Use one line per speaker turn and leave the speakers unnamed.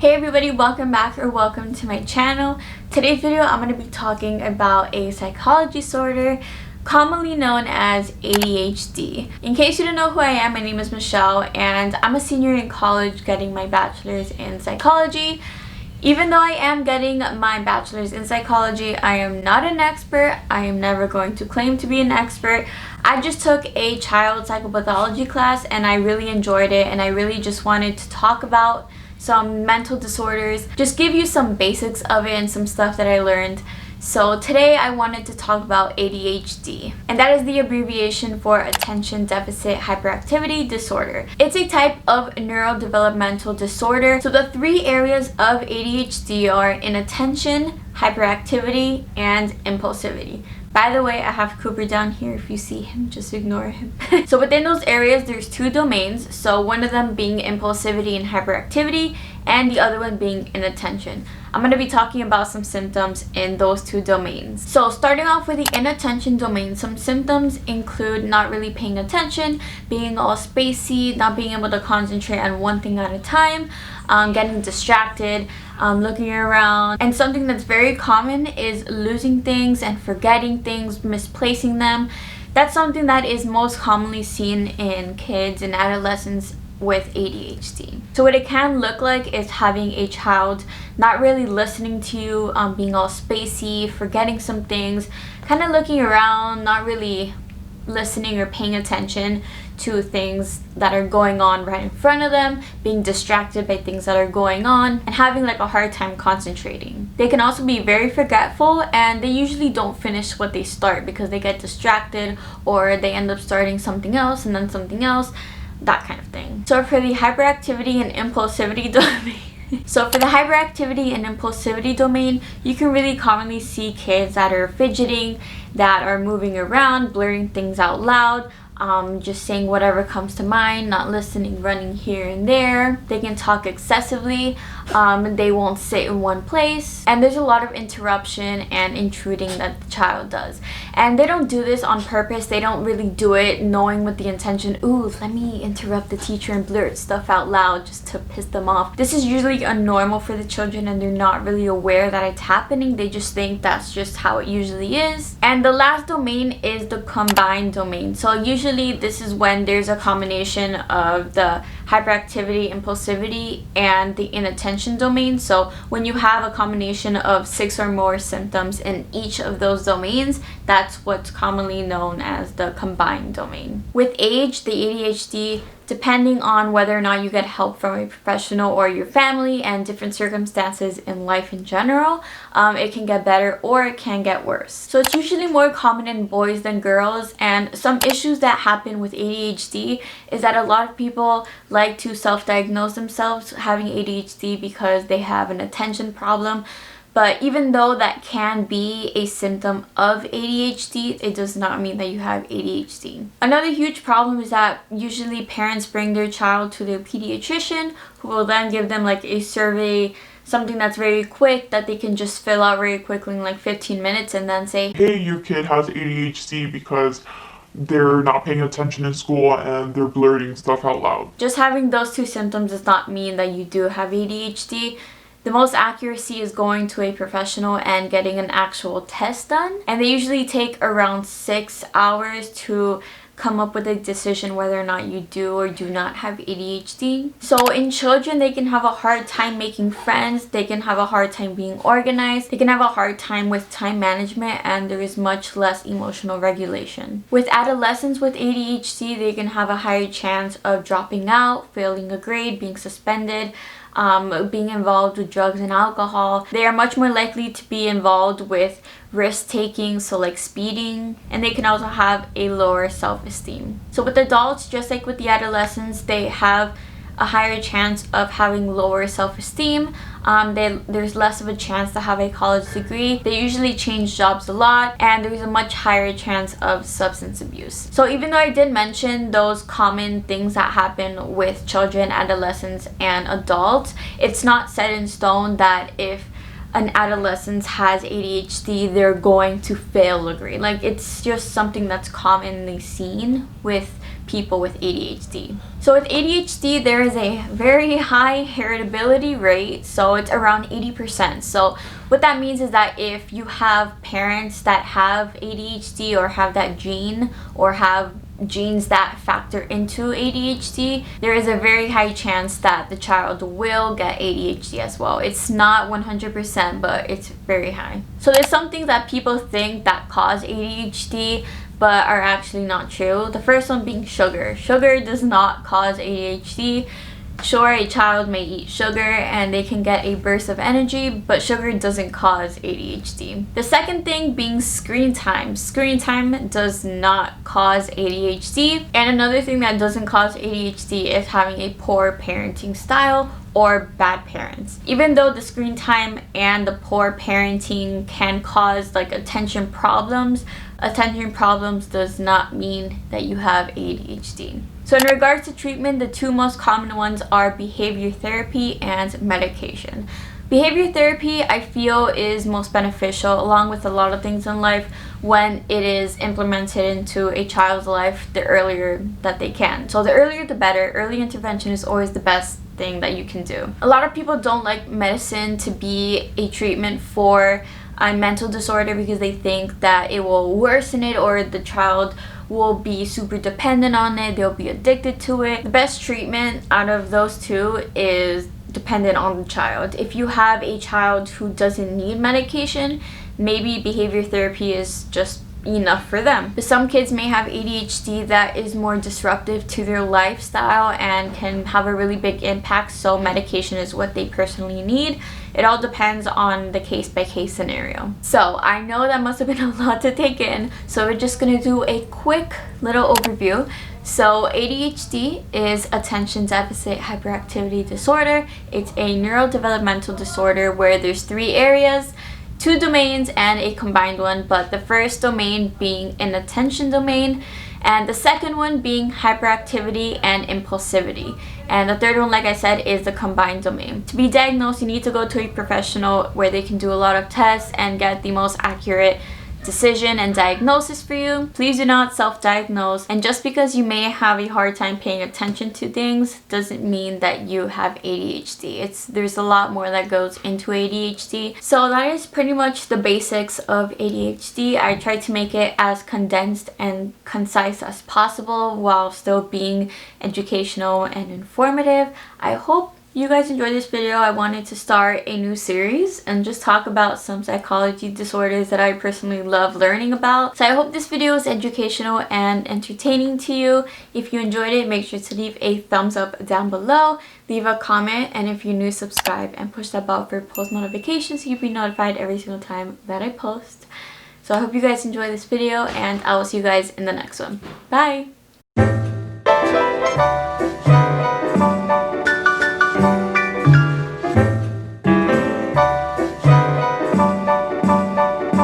Hey everybody, welcome back or welcome to my channel. Today's video I'm going to be talking about a psychology disorder commonly known as ADHD. In case you don't know who I am, my name is Michelle and I'm a senior in college getting my bachelor's in psychology. Even though I am getting my bachelor's in psychology, I am not an expert. I am never going to claim to be an expert. I just took a child psychopathology class and I really enjoyed it, and I really just wanted to talk about some mental disorders, just give you some basics of it and some stuff that I learned. So today I wanted to talk about ADHD, and that is the abbreviation for Attention Deficit Hyperactivity Disorder. It's a type of neurodevelopmental disorder. So the three areas of ADHD are inattention, hyperactivity, and impulsivity. By the way, I have Cooper down here. If you see him, just ignore him. So within those areas, there's two domains. So one of them being impulsivity and hyperactivity, and the other one being inattention. I'm going to be talking about some symptoms in those two domains. So starting off with the inattention domain, some symptoms include not really paying attention, being all spacey, not being able to concentrate on one thing at a time, getting distracted, looking around. And something that's very common is losing things and forgetting things, misplacing them. That's something that is most commonly seen in kids and adolescents with ADHD. So what it can look like is having a child not really listening to you, being all spacey, forgetting some things, kind of looking around, not really listening or paying attention to things that are going on right in front of them, being distracted by things that are going on, and having like a hard time concentrating. They can also be very forgetful, and they usually don't finish what they start because they get distracted or they end up starting something else and then something else, that kind of thing. So for the hyperactivity and impulsivity domain, so for the hyperactivity and impulsivity domain, you can really commonly see kids that are fidgeting, that are moving around, blurting things out loud, just saying whatever comes to mind, not listening, running here and there. They can talk excessively, they won't sit in one place, and there's a lot of interruption and intruding that the child does. And they don't do this on purpose. They don't really do it knowing with the intention, ooh, let me interrupt the teacher and blurt stuff out loud just to piss them off. This is usually normal for the children, and they're not really aware that it's happening. They just think that's just how it usually is. And the last domain is the combined domain. So usually this is when there's a combination of the hyperactivity, impulsivity, and the inattention domain. So when you have a combination of 6 or more symptoms in each of those domains, that's what's commonly known as the combined domain. With age, the ADHD, depending on whether or not you get help from a professional or your family and different circumstances in life in general, it can get better or it can get worse. So it's usually more common in boys than girls, and some issues that happen with ADHD is that a lot of people like to self-diagnose themselves having ADHD because they have an attention problem. But even though that can be a symptom of ADHD, it does not mean that you have ADHD. Another huge problem is that usually parents bring their child to their pediatrician, who will then give them like a survey, something that's very quick that they can just fill out very quickly in like 15 minutes and then say,
hey, your kid has ADHD because they're not paying attention in school and they're blurting stuff out loud.
Just having those two symptoms does not mean that you do have ADHD. The most accuracy is going to a professional and getting an actual test done. And they usually take around 6 hours to come up with a decision whether or not you do or do not have ADHD. So in children, they can have a hard time making friends, they can have a hard time being organized, they can have a hard time with time management, and there is much less emotional regulation. With adolescents with ADHD, they can have a higher chance of dropping out, failing a grade, being suspended, being involved with drugs and alcohol. They are much more likely to be involved with risk-taking, so like speeding, and they can also have a lower self-esteem. So with adults, just like with the adolescents, they have a higher chance of having lower self-esteem. There's less of a chance to have a college degree. They usually change jobs a lot, and there's a much higher chance of substance abuse. So even though I did mention those common things that happen with children, adolescents, and adults, it's not set in stone that if an adolescent has ADHD, they're going to fail a grade. Like, it's just something that's commonly seen with people with ADHD. So with ADHD, there is a very high heritability rate, so it's around 80%. So what that means is that if you have parents that have ADHD or have that gene or have genes that factor into ADHD, there is a very high chance that the child will get ADHD as well. It's not 100%, but it's very high. So there's some things that people think that cause ADHD but are actually not true. The first one being sugar. Sugar does not cause ADHD. Sure, a child may eat sugar and they can get a burst of energy, but sugar doesn't cause ADHD. The second thing being screen time. Screen time does not cause ADHD. And another thing that doesn't cause ADHD is having a poor parenting style or bad parents. Even though the screen time and the poor parenting can cause like attention problems does not mean that you have ADHD. So in regards to treatment, the two most common ones are behavior therapy and medication. Behavior therapy, I feel, is most beneficial along with a lot of things in life when it is implemented into a child's life the earlier that they can. So the earlier the better. Early intervention is always the best thing that you can do. A lot of people don't like medicine to be a treatment for a mental disorder because they think that it will worsen it or the child will be super dependent on it, they'll be addicted to it. The best treatment out of those two is dependent on the child. If you have a child who doesn't need medication, maybe behavior therapy is just enough for them. But some kids may have ADHD that is more disruptive to their lifestyle and can have a really big impact, so medication is what they personally need. It all depends on the case-by-case scenario. So I know that must have been a lot to take in, so we're just gonna do a quick little overview. So ADHD is attention deficit hyperactivity disorder. It's a neurodevelopmental disorder where there's 3 areas, 2 domains and a combined one, but the first domain being inattention domain and the second one being hyperactivity and impulsivity. And the third one, like I said, is the combined domain. To be diagnosed, you need to go to a professional where they can do a lot of tests and get the most accurate decision and diagnosis for you. Please do not self-diagnose, and just because you may have a hard time paying attention to things doesn't mean that you have ADHD. There's a lot more that goes into ADHD. So that is pretty much the basics of ADHD. I tried to make it as condensed and concise as possible while still being educational and informative. I hope you guys enjoyed this video. I wanted to start a new series and just talk about some psychology disorders that I personally love learning about. So I hope this video was educational and entertaining to you. If you enjoyed it, make sure to leave a thumbs up down below, leave a comment, and if you're new, subscribe and push that bell for post notifications so you'll be notified every single time that I post. So I hope you guys enjoyed this video and I will see you guys in the next one. Bye!